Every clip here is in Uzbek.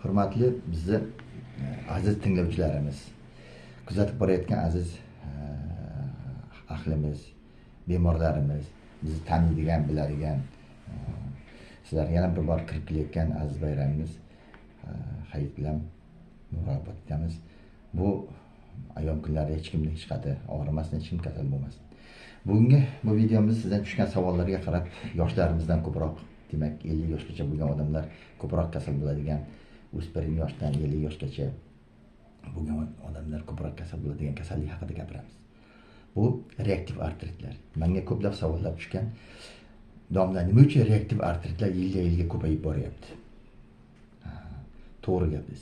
Hurmatli bizni aziz tinglovchilarimiz, kuzatib borayotgan aziz ahlimiz, bemorlarimiz, bizni taniydigan, biladigan, sizlarga yana bir bor kirib kelayotgan aziz bayramimiz Hayit bilan murojaat etamiz. Bu ayom kunlarda hech kimni hech qanday og'rimasin, hech kim kasal bo'lmasin. Bugungi bu videomiz sizdan tushgan savollarga qarab, yoshlarimizdan ko'proq, demak 50 yoshgacha bo'lgan odamlar ko'proq kasal bo'ladigan, o'spirin yoshdan 50 yoshgacha bo'lgan odamlar ko'proq kasal bo'ladigan kasallik haqida gapiramiz. Bu reaktiv artritlar. Menga ko'plab savollar tushgan. Domla, nima uchun reaktiv artritlar yilga ko'payib boryapti? To'g'ri gapiz.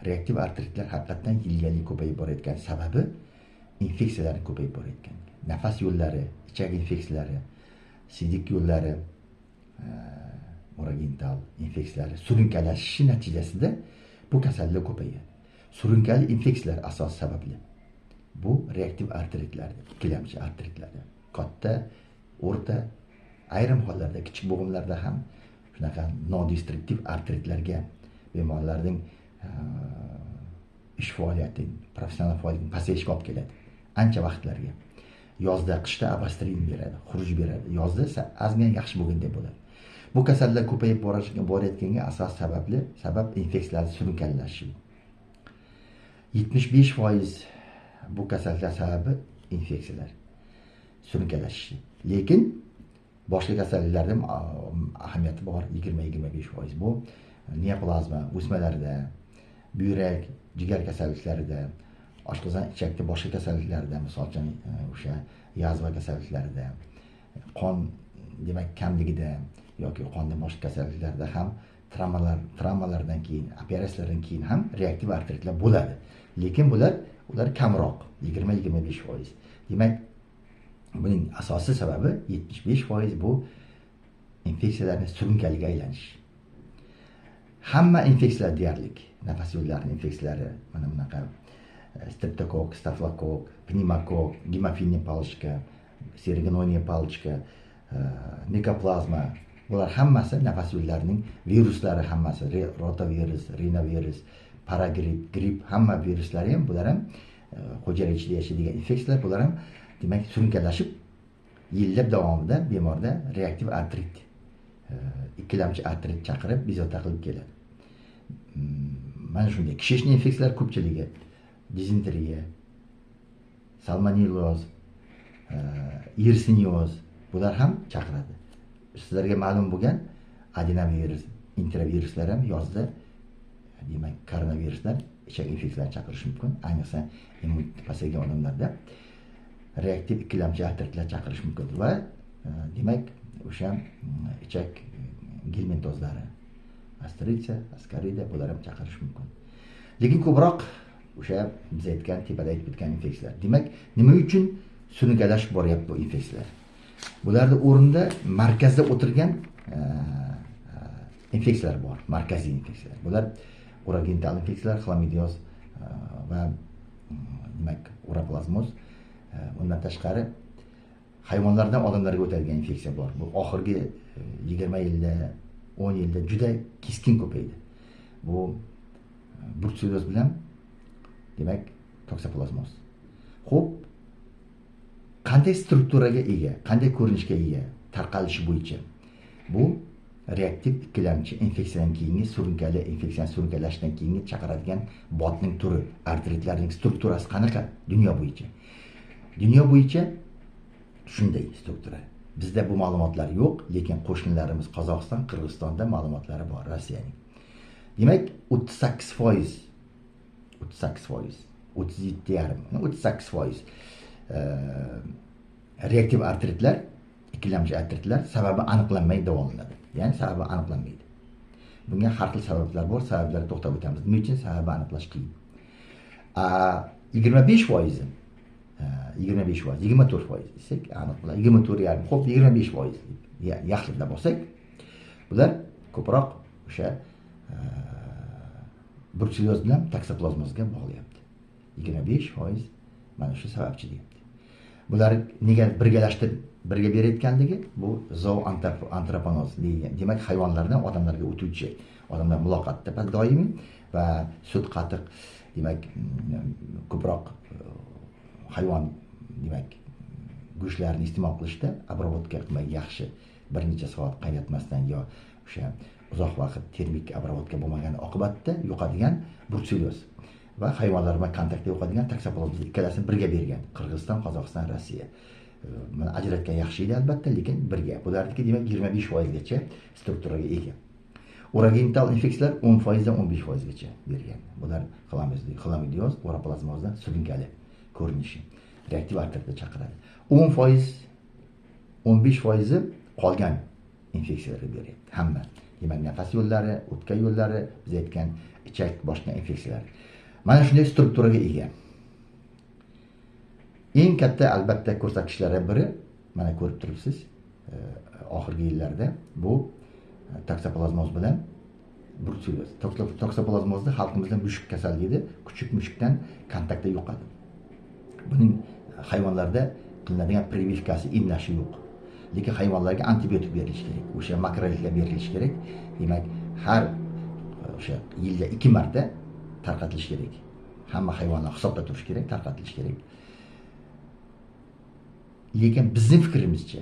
Reaktiv artritlar haqiqatan yilga ko'payib borayotgan sababi infeksiyalar ko'payib borayotgan. Nafas yo'llari, ichak infeksiyalari, siydik yo'llari, orogental infeksiyalari surunkalashi natijasida bu kasallik ko'payadi. Surunkali infeksiyalar asos sababli. Bu reaktiv artritlar, ikkilamchi artritlar. Katta, o'rta, ayrim hollarda kichik bo'g'imlarda ham shunaqa non-destruktiv artritlarga bemorlarning ish faoliyati, professional faoliyati pasayishga olib keladi. Ancha vaqtlarga. Yozda, qishda abastrin beradi, xuruj beradi. Yozda ozgina yaxshi bo'lganda bo'ladi. Bu kasallar ko'payib borayotganga asos sabab infeksiyalar surunkalilashishi. 75% bu kasalliklar sababi infeksiyalar surunkalilashishi. Lekin boshqa kasalliklarda ahamiyati bor, 20-25%. Bu neoplazma, o'smalarda, buyrak, jigar kasalliklarida, oshqozon ichakda boshqa kasalliklarda, misol uchun o'sha yazva kasalliklarida, qon demak kamligida yoki qonda boshqa kasalliklarda ham travmalardan keyin, operatsiyalardan keyin ham reaktiv artritlar bo'ladi. Lekin ular kamroq, 20-25%. Demak, buning asosiy sababi 75% bu infeksiyalarning surunkaliga aylanishi. Hamma infeksiyalar deyarli, nafas yo'llarining infeksiyalari, mana bunaqa streptokok, stafilokok, pnevmokok, gemofilniya palochka, serogenonia palochka, mikoplazma, bular hammasi nafas yo'llarining viruslari, hammasi rotavirus, rinovirus, paragrip, grip, hamma viruslari ham, bular ham hujayra ichida yashaydigan infeksiyalar, bular ham demak surunkalashib yillab davomida bemorda reaktiv artrit, ikkilamchi artrit chaqirib bezovta qilib keladi. Mana shunday kishishni infeksiyalar ko'pchiligi dizenteriya, salmonelloz, yersinioz, bular ham chaqiradi. Sizlarga ma'lum bo'lgan adenovirus, intraviruslar ham yozda, demak koronaviruslar, ichak infeksiyalarini chaqirishi mumkin. Ayniqsa immunitet pasaygan odamlarda reaktiv ikkilamchi artritlar chaqirish mumkin va demak o'sha ichak gelmentozlari, astritsa, askarida bular ham chaqirish mumkin. Lekin ko'proq o'sha biz aytgan, tepada aytib o'tgan infeksiyalar. Demak, nima uchun surunkalash boryapti bu infeksiyalar? Bularda o'rinda markazda o'tirgan infeksiyalar bor, markaziy infeksiyalar. Bular orogental infeksiyalar, xlamidioz va demak uroplazmoz. Undan tashqari hayvonlardan odamlarga o'tadigan infeksiya bor. Bu oxirgi 20 yilda, 10 yilda juda keskin ko'paydi. Bu bruselloz bilan demak toksoplazmoz. Xo'p, qanday strukturaga ega, qanday ko'rinishga ega, tarqalishi bo'yicha? Bu reaktiv ikkilamchi infeksiyadan keyingi surunkali infeksiya surunkalashdan keyingi chaqiradigan botning turi, artritlarning strukturasi qanaqa dunyo bo'yicha? Dunyo bo'yicha shunday struktura. Bizda bu ma'lumotlar yo'q, lekin qo'shnilarimiz Qozog'iston, Qirg'izistonda ma'lumotlari bor, Rossiyaning. Demak, 38%, 37,5%, reaktiv artritlar, ikkilamchi artritlar sababi aniqlanmay davolanadi. Ya'ni sababi aniqlanmaydi. Bunga har xil sabablar bor, sabablarga to'xtab o'tamiz. Nima uchun sababi aniqlash qiyin? 25%, 24% desak, aniq bo'ladi. 24,5, xo'p 25% yaxlida bo'lsak, bular ko'proq o'sha bruselloz bilan toksoplazmozga bog'layapti. 25% mana shu sababchi deyapti. Bular nega birga berayotganligi bu zooantroponoz degan, demak hayvonlardan odamlarga o'tuvchi odamlar muloqotda doimiy va sut qatiq demak ko'proq hayvon demak go'shtlarini iste'mol qilishda obработка qilmay yaxshi bir necha soat qaynatmasdan yo o'sha uzoq vaqt termik obработка bo'lmagani oqibatda yo'qadigan brutselyoz va hayvonlar bilan kontaktda yo'qadigan toksoplazmoz ikkalasini birga bergan Qirg'iziston, Qozog'iston, Rossiya. Mana ajratgan yaxshi edi albatta, lekin birga. Bularniki demak 25% gacha strukturaga ega. Uragental infeksiyalar 10% dan 15% gacha bergan. Bular xlamidioz, uroplazmozdan surunkali ko'rinishi reaktiv artritga chaqiradi. 10%, 15% qolgan infeksiyalarga beradi. Hamma. Demak, nafas yo'llari, o'tka yo'llari, biz aytgan ichak boshqa infeksiyalar. Mana shunday strukturaga ega. Eng katta albatta ko'rsatkichlardan biri, mana ko'rib turibsiz, oxirgi yillarda bu toksoplazmoz bilan brutselyoz. Toksoplazmozda xalqimizda mushuk kasalligi edi, kuchuk mushukdan kontaktda yo'qadi. Buning hayvonlarda qilinadigan прививкасы, emlashi yo'q. Lekin hayvonlarga antibiotik berilishi kerak. O'sha makrolitlar berilishi kerak. Demak, har o'sha yilda 2 marta tarqatilishi kerak. Hamma hayvonlar hisobda turish kerak, tarqatilishi kerak. Lekin bizning fikrimizcha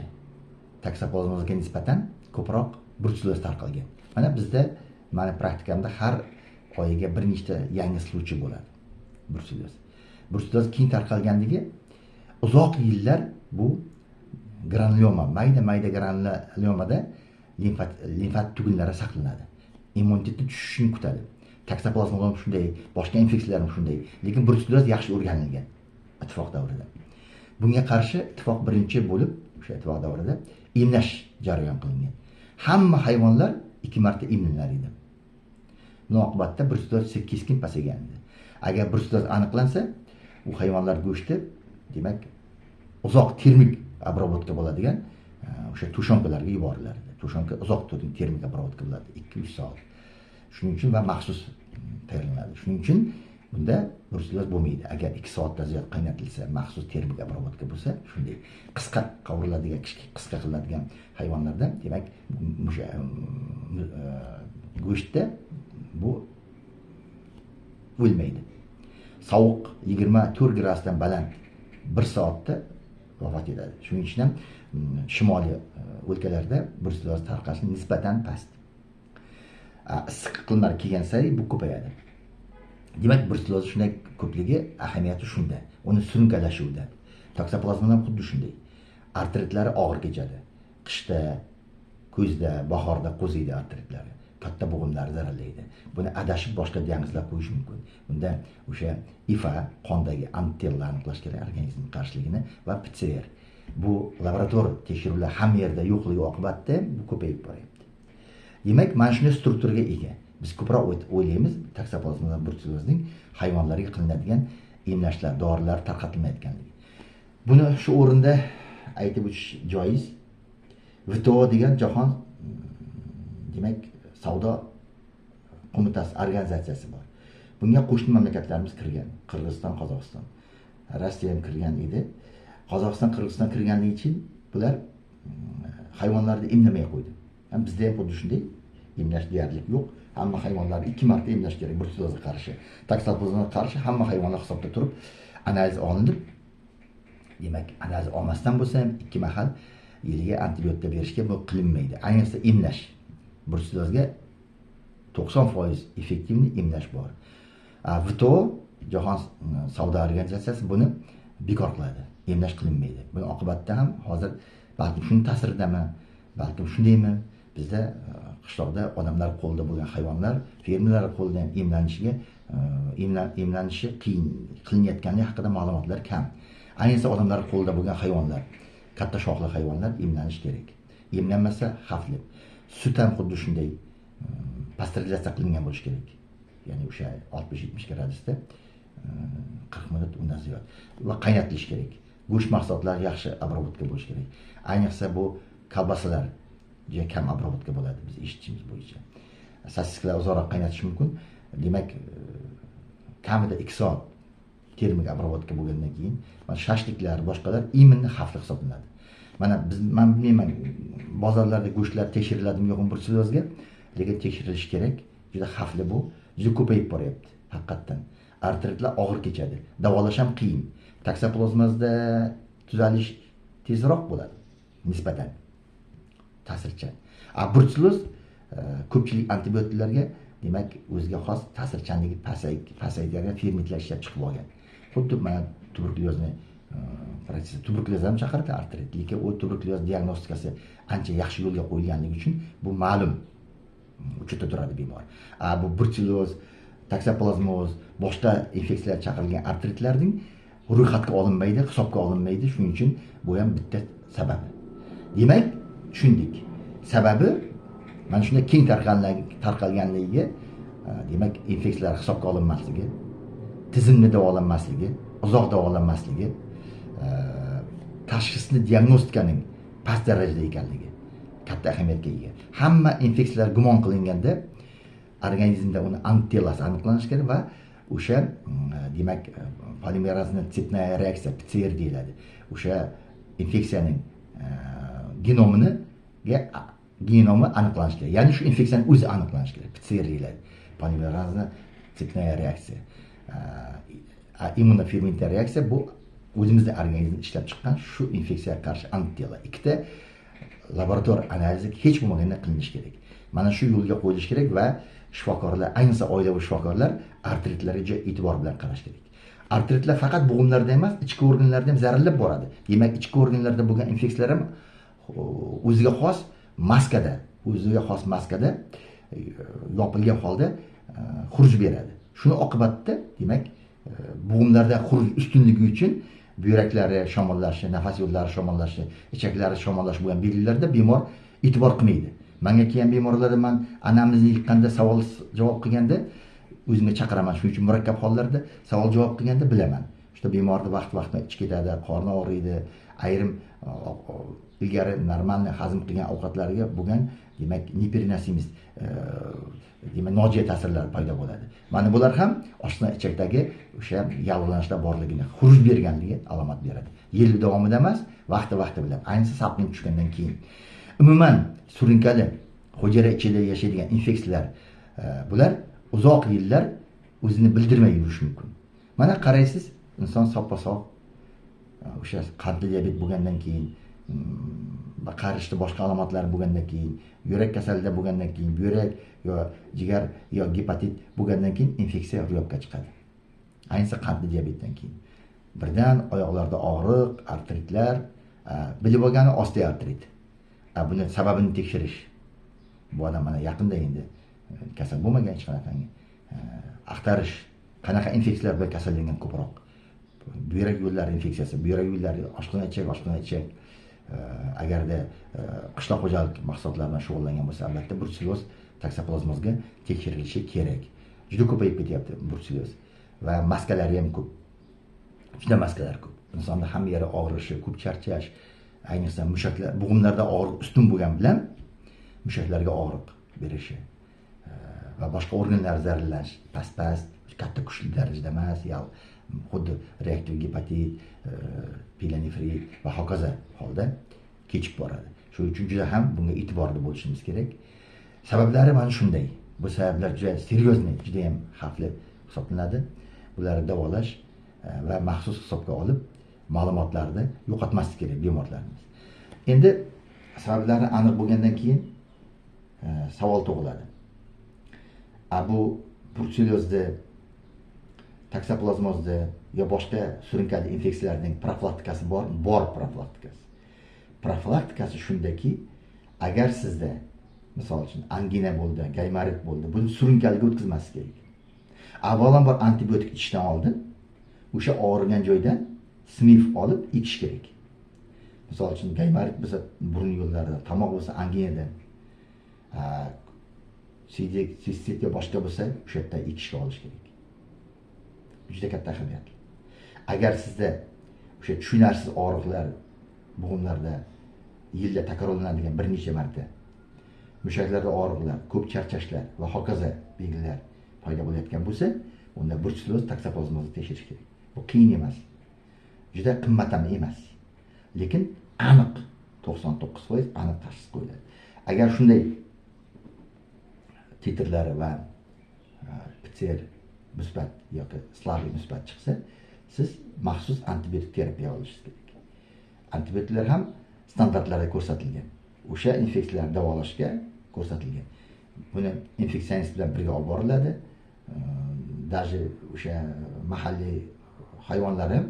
toksoplazmozga nisbatan ko'proq brutselyoz tarqalgan. Mana bizda, meni praktikamda har oyiga bir nechta yangi случай bo'ladi. Brutselyoz keng tarqalganligi uzoq yillar bu granuloma, mayda granulomada limfat tugunlari saqlanadi. Immunitetni tushishini kutadi. Toksoplazmoz ham shunday, boshqa infeksiyalar ham shunday. Lekin brutselyoz yaxshi o'rganilgan ittifoq davrida. Bunga qarshi ittifoq birinchi bo'lib, o'sha ittifoq davrida emlash jarayon qilingan. Hamma hayvonlar 2 marta emlanar edi. Buning oqibatida brutselyoz keskin pasaygan. Agar brutselyoz aniqlansa, u hayvonlar go'shti, demak, uzoq termik obработка bo'ladigan o'sha tushonkalarga yuborilardi. Tushonka uzoq termik obработка bo'ladi, 2-3 soat. Shuning uchun va maxsus tayyorlanadi. Shuning uchun bunda brutselyoz bo'lmaydi. Agar 2 soatdan ziyod qaynatilsa, maxsus termik obработка bo'lsa, shunday qisqa qovuriladigan, qisqa qilinadigan hayvonlarda, demak, o'sha go'shtda bu o'lmaydi. Sovuq 24 gradusdan baland 1 soatda vafot etadi. Shuning uchun ham shimoliy o'lkalarda brutselyoz tarqalishi nisbatan past. Issiq iqlimlar kelgan sari bu ko'payadi. Demak, brutselyoz shunday ko'pligi, ahamiyati shunda. Uni surunkалashuvida. Toksoplazma ham xuddi shunday. Artritlari og'ir kechadi. Qishda, kuzda, bahorda qo'ziydi artritlari. Katta bo'g'imlarni zararlaydi. Buni adashib boshqa diagnozlar qo'yish mumkin. Bunda o'sha IFA, qondagi antitella aniqlash kerak, organizm qarshiligini, va PCR. Bu laborator tekshiruvlar hamma yerda yo'qligi oqibatida bu ko'payib boryapti. Demak, mana shunday strukturaga ega. Biz ko'proq o'ylaymiz, toksoplazma brutselyozning hayvonlarga qilinadigan emlashlar, dorilar tarqatilmayotganligi. Buni shu o'rinda aytib o'tish joiz. WTO degan jahon demak savdo qo'mitasi, organizatsiyasi bor. Bunga qo'shni mamlakatlarimiz kirgan. Qirg'iziston, Qozog'iston, Rossiya ham kirgan edi. Qozog'iston, Qirg'iziston kirganligi uchun bular hayvonlarni emlamay qo'ydi. Ham bizda ham xuddi shunday emlash deyarli yo'q. Hamma hayvonlarni 2 marta emlash kerak brutselyozga qarshi. Toksoplazmaga qarshi hamma hayvonlar hisobda turib analiz olinib, demak, analiz olmasdan bo'lsa ham 2 mahal yiliga antibiotik berishga bu qilinmaydi. Ayniqsa emlash. Brutselyozga 90% effektivni emlash bor. WTO, Jahon savdo organizatsiyasi buni bekor qiladi. Emlash qilinmaydi. Buning oqibatida ham hozir balki shuning ta'siridami, balki shundaymi, bizda qishloqda odamlar qo'lida bo'lgan hayvonlar, fermerlar qo'lida ham emlanishi qiyin qilinayotganligi haqida ma'lumotlar kam. Ayniqsa odamlar qo'lida bo'lgan hayvonlar, katta shoxli hayvonlar emlanish kerak. Emlanmasa xavfli. Sut ham xuddi shunday pasteurizatsiya qilingan bo'lishi kerak. Ya'ni o'sha 60-70 gradusda 40 minut undan ziyod va qaynatilishi kerak. Go'sht mahsulotlari yaxshi obработка bo'lishi kerak. Ayniqsa bu kolbasalar juda kam obработка bo'ladi biz eshitishimiz bo'yicha. Sosisklar uzoqroq qaynatish mumkin. Demak, kamida 2 soat termik obработка bo'lgandan keyin mana shashliklar, boshqalar immuniy xavfli hisoblanadi. Mana men bilmayman, bozorlarda go'shtlar tekshiriladimi yo'qmi brutselyozga, lekin tekshirilishi kerak. juda xavfli bu, juda ko'payib boryapti haqiqatdan. Artritlar og'ir kechadi, davolash ham qiyin. Taksoplazmozda tuzalish tezroq bo'ladi nisbatan ta'sirchan. Bruselloz ko'pchilik antibiotiklarga demak o'ziga xos ta'sirchanligi pasaygan fermentlar ishlab chiqib olgan. Xuddi mana tuberkulyozni tuberkulyoz ham chaqirdi artrit, lekin u tuberkulyoz diagnostikasi ancha yaxshi yo'lga qo'yilganligi uchun bu ma'lum uchida turadi bemor. Bu bruselloz, taksoplazmoz, boshqa infeksiyalar chaqirilgan artritlarning ro'yxatga olinmaydi, hisobga olinmaydi. Shuning uchun bu ham bitta sababi. Demak, tushundik. Sababi mana shunday keng tarqalganligiga demak infeksiyalar hisobga olinmasligi, tizimli davolanmasligi, uzoq davolanmasligi, tashxisni diagnostikaning past darajada ekanligi katta ahamiyatga ega. Hamma infeksiyalar gumon qilinganda organizmda uni antitelasi aniqlanishi kerak va o'sha demak polimerazli tsepная reaksiya PCR deyiladi. O'sha infeksiyaning genomi aniqlanishi kerak. Ya'ni shu infeksiyaning o'zi aniqlanishi kerak. PCR deyiladi. Polimerazli tsepная reaksiya. Immunofermentli reaksiya bu o'zimizda organizmda ishlab chiqqan shu infeksiyaga qarshi antitela. Ikkita laborator analizi hech bo'lmaganda qilinishi kerak. Mana shu yo'lga qo'yilishi kerak va shifokorlar, ayniqsa oilaviy shifokorlar artritlarga e'tibor bilan qarash kerak. Artritlar faqat bo'g'imlarda emas, ichki organlarda ham zararlab boradi. Demak, ichki organlarda bo'lgan infeksiyalar ham o'ziga xos maskada yopilgan holda xuruj beradi. Shuni oqibatda demak bo'g'imlarda xuruj ustunligi uchun buyraklari shamollashi, nafas yo'llari shamollashi, ichaklari shamollash bo'lgan belgilarda bemor e'tibor qilmaydi. Menga kelgan bemorlarda men anamizni yiqqanda savol javob qilganda o'zimga chaqiraman. Shuning uchun murakkab hollarda savol javob qilganda bilaman. Shu bemorda vaqt-vaqtida ich ketadi, qorni og'riydi, ayrim ilgari normal hazm qilgan ovqatlariga bo'lgan demak niperinasimist demak nojo'ya ta'sirlar paydo bo'ladi. Mana bular ham oshqozon ichakdagi o'sha yallig'lanishlar borligini, xuruj berganligi alomat beradi. Yil davomida emas, vaqti bilan, ayniqsa salqin tushgandan keyin. Umuman surunkali hujayra ichida yashaydigan infeksiyalar bular uzoq yillar o'zini bildirmay yurishi mumkin. Mana qaraysiz, inson soppa-sog' o'sha qandli diabet bo'lgandan keyin, qarishda boshqa alomatlar bo'lgandan keyin, yurak kasalligida bo'lgandan keyin, buyrak yo jigar yo gepatit bo'lgandan keyin infeksiya ro'yobga chiqadi. Ayniqsa qandli diabetdan keyin. Birdan oyoqlarda og'riq, artritlar, bilib olgani osteoartrit. Buni sababini tekshirish. Bu odam mana yaqinda endi kasal bo'lmagan hech qanaqangi axtarish, qanaqa infeksiyalar bilan kasallangan ko'proq. Buyrak yo'llari infeksiyasi, buyrak yo'llari, oshqozon ichak, agarda qishloq xo'jalik mahsulotlari bilan shug'ullangan bo'lsa, albatta bruselloz, taksoplazmozga tekshirilishi kerak. Juda ko'payib ketyapti bruselloz va maskalari ham ko'p. Juda maskalar ko'p. Insonda ham yeri og'rishi, ko'p charchash, ayniqsa mushaklar, bo'g'imlarda og'riq ustun bo'lgan bilan mushaklarga og'riq berishi va boshqa organlar zararlanish, past, katta kuchli darajada emas, xuddi reaktiv gepatit, pielonefrit va hokazo holda kechib boradi. Shuning uchun juda ham bunga e'tiborli bo'lishimiz kerak. Sabablari mana shunday. Bu sabablar juda seryozni, juda ham xavfli hisoblanadi. Bularni davolash va maxsus hisobga olib ma'lumotlarni yo'qotmaslik kerak bemorlarimiz. Endi sabablari aniq bo'lgandan keyin savol tug'iladi. Bu brusellyozda, taksoplazmozda yo boshqa surunkali infeksiyalarning profilaktikasi bor profilaktikasi. Profilaktikasi shundaki, agar sizda misol uchun angina bo'ldi, gaymarit bo'ldi, buni surunkaliga o'tkazmaslik kerak. Avvalambor antibiotik ichishdan oldin o'sha og'rigan joydan smif olib ekish kerak. Misol uchun gaymarit bo'lsa burun yo'llarida, tomoq bo'lsa anginadan, sistit yo boshqa bo'lsa o'sha yerda ekishga olish kerak. Juda katta ahamiyatli. Agar sizda o'sha tushunarsiz og'riqlar bo'g'imlarda yilda takrorlanadigan bir necha marta, mushaklarda og'riqlar, ko'p charchashlar va hokazo belgilar paydo bo'layotgan bo'lsa, unda bruselloz, taksoplazmozni tekshirish kerak. Bu qiyin emas. Juda qimmat ham emas. Lekin aniq 99% aniq tashxis qo'yiladi. Agar shunday titrlari va PCR musbat yoki slaviy musbat chiqsa, siz maxsus antibiotik terapiya olishingiz kerak. Antibiotiklar ham standartlarda ko'rsatilgan. O'sha infeksiyalarni davolashga ko'rsatilgan. Buni infeksionist bilan birga olib boriladi. Даже o'sha mahalliy hayvonlar ham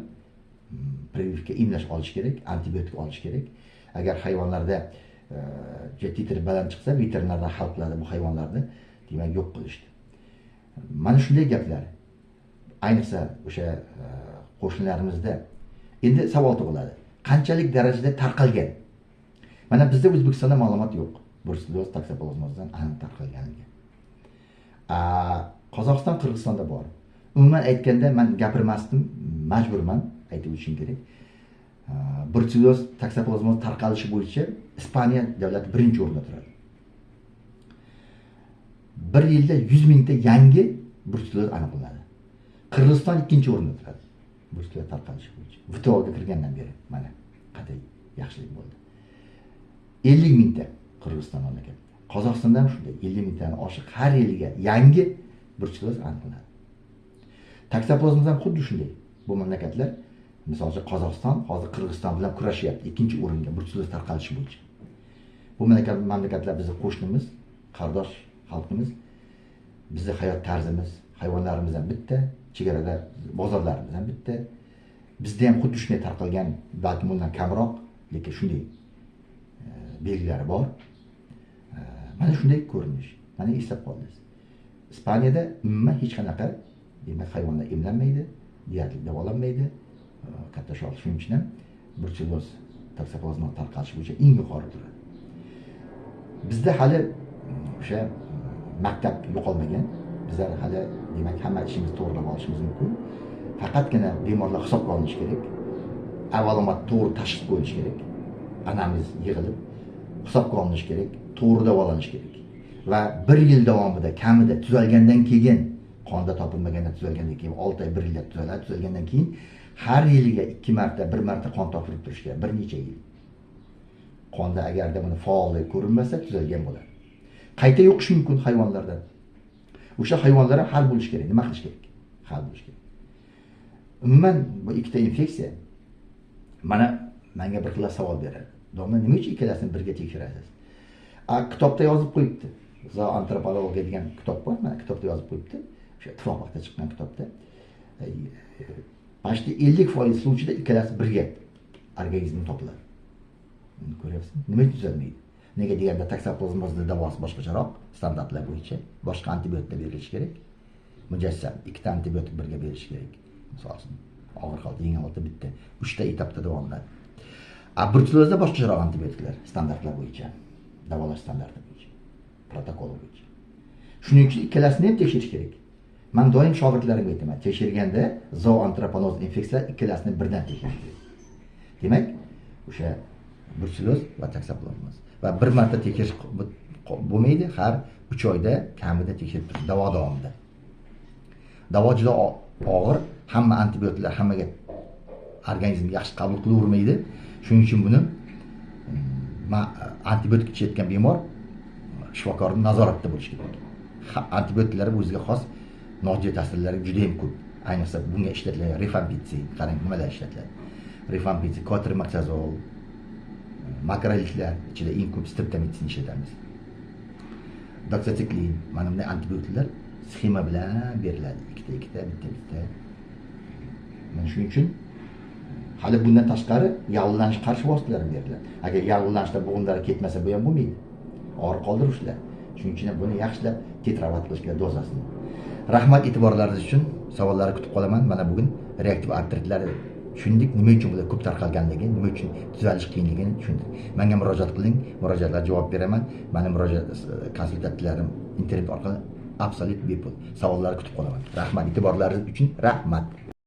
previvka emlash olish kerak, antibiotik olish kerak. Agar hayvonlarda titr baland chiqsa, veterinarlar hal qiladi bu hayvonlarni, demak yo'q qilishdi. Mana shunday gaplar. Ayniqsa o'sha qo'shnilarimizda endi savol tug'iladi. Qanchalik darajada tarqalgan? Mana bizda O'zbekistonda ma'lumot yo'q. Bruselloz toksoplasmozdan aniq tarqalganiga. Qozog'iston, Qirg'izistonda bor. Umuman aytganda men gapirmasdim, majburman aytib o'tishim kerak. Bruselloz toksoplasmoz tarqalishi bo'yicha Ispaniya davlati birinchi o'rinda turadi. Bir yilda 100 mingta yangi bruselloz aniqlanadi. Qirg'iziston ikkinchi o'rinda turadi. Bruselloz tarqalishi bo'yicha. VTOga kirgandan beri mana qanday yaxshilik bo'ldi. 50 mingta Qirg'iziston mamlakati. Qozog'istonda ham shunday 50 mingtadan oshiq har yiliga yangi bruselloz aniqlanadi. Toksoplasmoz ham xuddi shunday. Bu mamlakatlar, misol uchun Qozog'iston hozir Qirg'iziston bilan kurashyapti, ikkinchi o'ringa bruselloz tarqalishi bo'yicha. Bu mamlakatlar bizning qo'shnimiz, qardosh xalqimiz. Bizning hayot tarzimiz, hayvonlarimiz ham bitta, chegarada bozorlarimiz ham bitta. Bizda ham xuddi shunday tarqalgan, balki bundan kamroq, lekin shunday belgilari bor. Mana shunday ko'rinish. Mana eslab qoldingiz. Ispaniyada umuman hech qanaqa demak hayvonlar emlanmaydi, deyarli davolanmaydi. Katta shol shuning uchun ham bruselloz toksoplasmoz tarqalishi bo'yicha eng yuqori turadi. Bizda hali o'sha maktab yo'qolmagan. Bizlar hali demak hamma ishimizni to'g'rilab olishimiz mumkin. Faqatgina bemorlar hisobga olinishi kerak. Avvalambor to'g'ri tashxis qo'yilishi kerak. Anamiz yig'ilib hisobga olinishi kerak, to'g'ri davolanish kerak. Va 1 yil davomida kamida tuzalgandan keyin, qonda topilmaganda tuzalgandan keyin 6 oy 1 yilda tuzaladi, tuzalgandan keyin har yiliga 2 marta, 1 marta qon topshirib turish kerak, bir necha yil. Qonda agarda buni faolligi ko'rinmasa tuzalgan bo'ladi. Qayta yo'qish mumkin hayvonlarda. O'sha hayvonlar ham hal bo'lish kerak. Nima qilish kerak? Hal bo'lish kerak. Umuman bu ikkita infeksiya menga bir xil savol beradi. Domla nima uchun ikkalasini birga tekshirasiz? Kitobda yozib qo'yibdi. Zooantropologiya degan kitob bor, mana kitobda yozib qo'yibdi. O'sha ittifoqda chiqqan kitobda. Почти 50% случайda ikkalasi birga organizmda topiladi. Ko'ryapsizmi? Nima uchun tuzalmaydi? Nega deganda toksoplasmozning davosi boshqacharoq, standartlar bo'yicha boshqa antibiotiklar berilishi kerak. Mujassam ikkita antibiotik birga berilishi kerak. Misol uchun og'ir holda, yengil holda bitta, 3 ta etapda davolanadi. Brucellozda boshqacharoq antibiotiklar standartlar bo'yicha, davolash standarti bo'yicha, protokoli bo'yicha. Shuning uchun ikkalasini ham tekshirish kerak. Men doim shogirdlarimga aytaman, tekshirganda zooantropoloz infeksiyalar ikkalasini birdan tekshirish kerak. Demak, o'sha bruselloz va toksoplasmoz va bir marta tekshirish bo'lmaydi, har 3 oyda kamida tekshirib turish davo davomida. Davo juda og'ir, hamma antibiotiklar hammaga organizmga yaxshi qabul qilavermaydi. Shuning uchun buni antibiotik ichayotgan bemor shifokorning nazoratida bo'lishi kerak. Antibiotiklar o'ziga xos nojo'ya ta'sirlari juda ham ko'p. Ayniqsa bunga ishlatilgan rifampicin, qarang nimalar ishlatiladi. Rifampicin, kotrimoxazol, makrolitlar ichida eng ko'p streptomycin ishlatamiz. Doxycycline, mana bunday antibiotiklar sxema bilan beriladi. Ikkita, bitta. Mana shuning uchun hali bundan tashqari yallig'lanish qarshi vositalar beriladi. Agar yallig'lanishda bo'g'inlar ketmasa bu ham bo'lmaydi. Og'ir qoldirishlar. Shuning uchun buni yaxshilab tetravat qilish kerak dozasini. Rahmat e'tiborlaringiz uchun. Savollarni kutib qolaman. Mana bugun reaktiv artritlar tushundik, nima uchun bular ko'p tarqalganligini, nima uchun tuzalish qiyinligini tushundik. Menga murojaat qiling, murojaatlarga javob beraman. Meni murojaat konsultatsiyalarım internet orqali absolut bepul. Savollarni kutib qolaman. Rahmat e'tiborlaringiz uchun rahmat.